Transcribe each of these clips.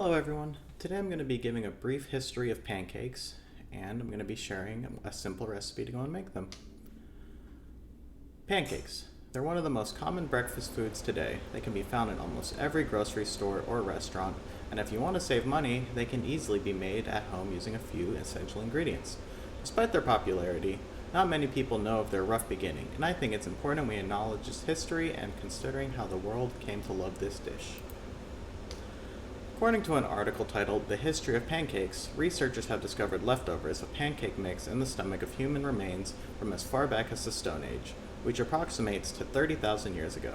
Hello everyone. Today I'm going to be giving a brief history of pancakes, and I'm going to be sharing a simple recipe to go and make them. Pancakes. They're one of the most common breakfast foods today. They can be found in almost every grocery store or restaurant, and if you want to save money, they can easily be made at home using a few essential ingredients. Despite their popularity, not many people know of their rough beginning, and I think it's important we acknowledge its history and considering how the world came to love this dish. According to an article titled The History of Pancakes, researchers have discovered leftovers of pancake mix in the stomach of human remains from as far back as the Stone Age, which approximates to 30,000 years ago.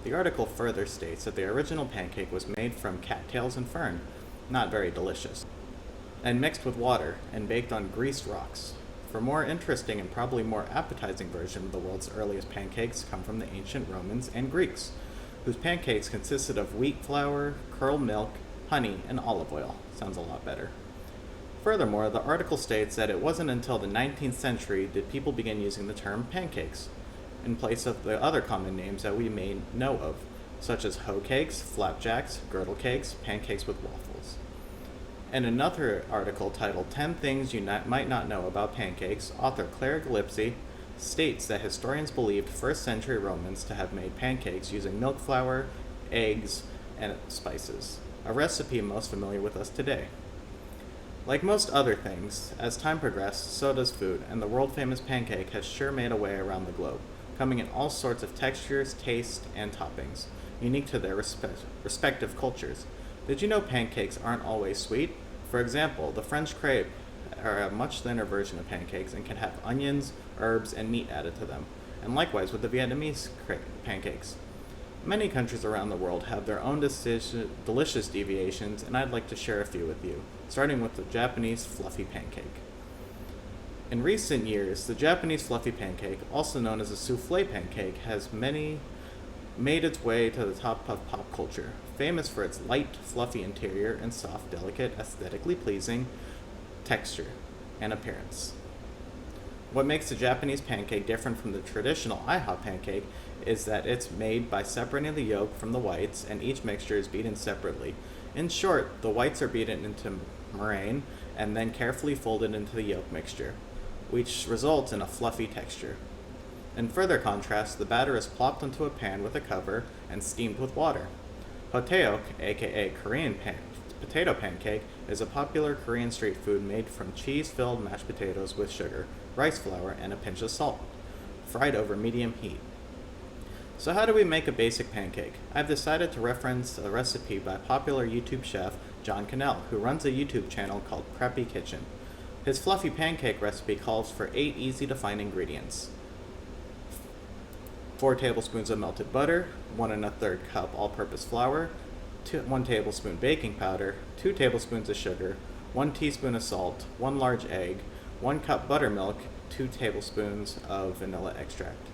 The article further states that the original pancake was made from cattails and fern, not very delicious, and mixed with water and baked on greased rocks. For more interesting and probably more appetizing version of the world's earliest pancakes come from the ancient Romans and Greeks, whose pancakes consisted of wheat flour, curdled milk, honey, and olive oil. Sounds a lot better. Furthermore, the article states that it wasn't until the 19th century did people begin using the term pancakes, in place of the other common names that we may know of, such as hoe cakes, flapjacks, girdle cakes, pancakes with waffles. In another article titled 10 Things You Might Not Know About Pancakes, author Claire Gillespie states that historians believed 1st century Romans to have made pancakes using milk flour, eggs, and spices, a recipe most familiar with us today. Like most other things, as time progressed, so does food, and the world-famous pancake has sure made a way around the globe, coming in all sorts of textures, tastes, and toppings, unique to their respective cultures. Did you know pancakes aren't always sweet? For example, the French crepe are a much thinner version of pancakes and can have onions, herbs, and meat added to them, and likewise with the Vietnamese pancakes. Many countries around the world have their own delicious deviations, and I'd like to share a few with you, starting with the Japanese fluffy pancake. In recent years, the Japanese fluffy pancake, also known as a souffle pancake, has made its way to the top of pop culture, famous for its light, fluffy interior and soft, delicate, aesthetically pleasing texture and appearance. What makes the Japanese pancake different from the traditional IHOP pancake is that it's made by separating the yolk from the whites, and each mixture is beaten separately. In short, the whites are beaten into meringue and then carefully folded into the yolk mixture, which results in a fluffy texture. In further contrast, the batter is plopped into a pan with a cover and steamed with water. Hoteok, aka Korean potato pancake, is a popular Korean street food made from cheese-filled mashed potatoes with sugar, rice flour, and a pinch of salt, fried over medium heat. So how do we make a basic pancake? I've decided to reference a recipe by popular YouTube chef John Cannell, who runs a YouTube channel called Preppy Kitchen. His fluffy pancake recipe calls for 8 easy-to-find ingredients: 4 tablespoons of melted butter, 1 1/3 cup all-purpose flour, 1 tablespoon baking powder, 2 tablespoons of sugar, 1 teaspoon of salt, 1 large egg, 1 cup buttermilk, 2 tablespoons of vanilla extract.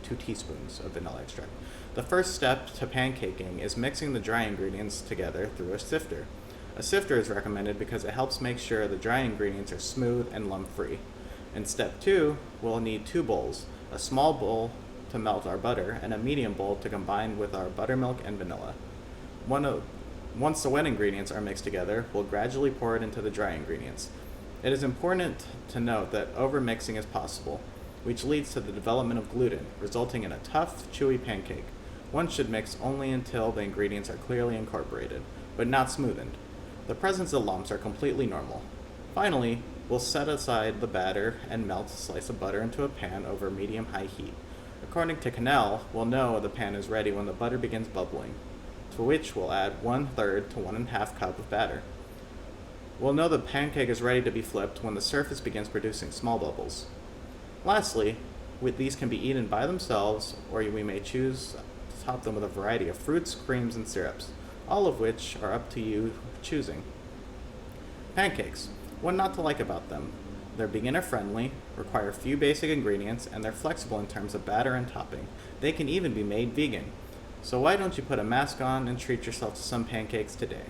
2 teaspoons of vanilla extract. The first step to pancaking is mixing the dry ingredients together through a sifter. A sifter is recommended because it helps make sure the dry ingredients are smooth and lump-free. In step 2, we'll need 2 bowls, a small bowl to melt our butter and a medium bowl to combine with our buttermilk and vanilla. Once the wet ingredients are mixed together, we'll gradually pour it into the dry ingredients. It is important to note that overmixing is possible, which leads to the development of gluten, resulting in a tough, chewy pancake. One should mix only until the ingredients are clearly incorporated, but not smoothened. The presence of lumps are completely normal. Finally, we'll set aside the batter and melt a slice of butter into a pan over medium-high heat. According to Cannell, we'll know the pan is ready when the butter begins bubbling, to which we'll add 1/3 to 1½ cup of batter. We'll know the pancake is ready to be flipped when the surface begins producing small bubbles. Lastly, these can be eaten by themselves, or we may choose to top them with a variety of fruits, creams, and syrups, all of which are up to you choosing. Pancakes. What not to like about them? They're beginner-friendly, require few basic ingredients, and they're flexible in terms of batter and topping. They can even be made vegan. So why don't you put a mask on and treat yourself to some pancakes today?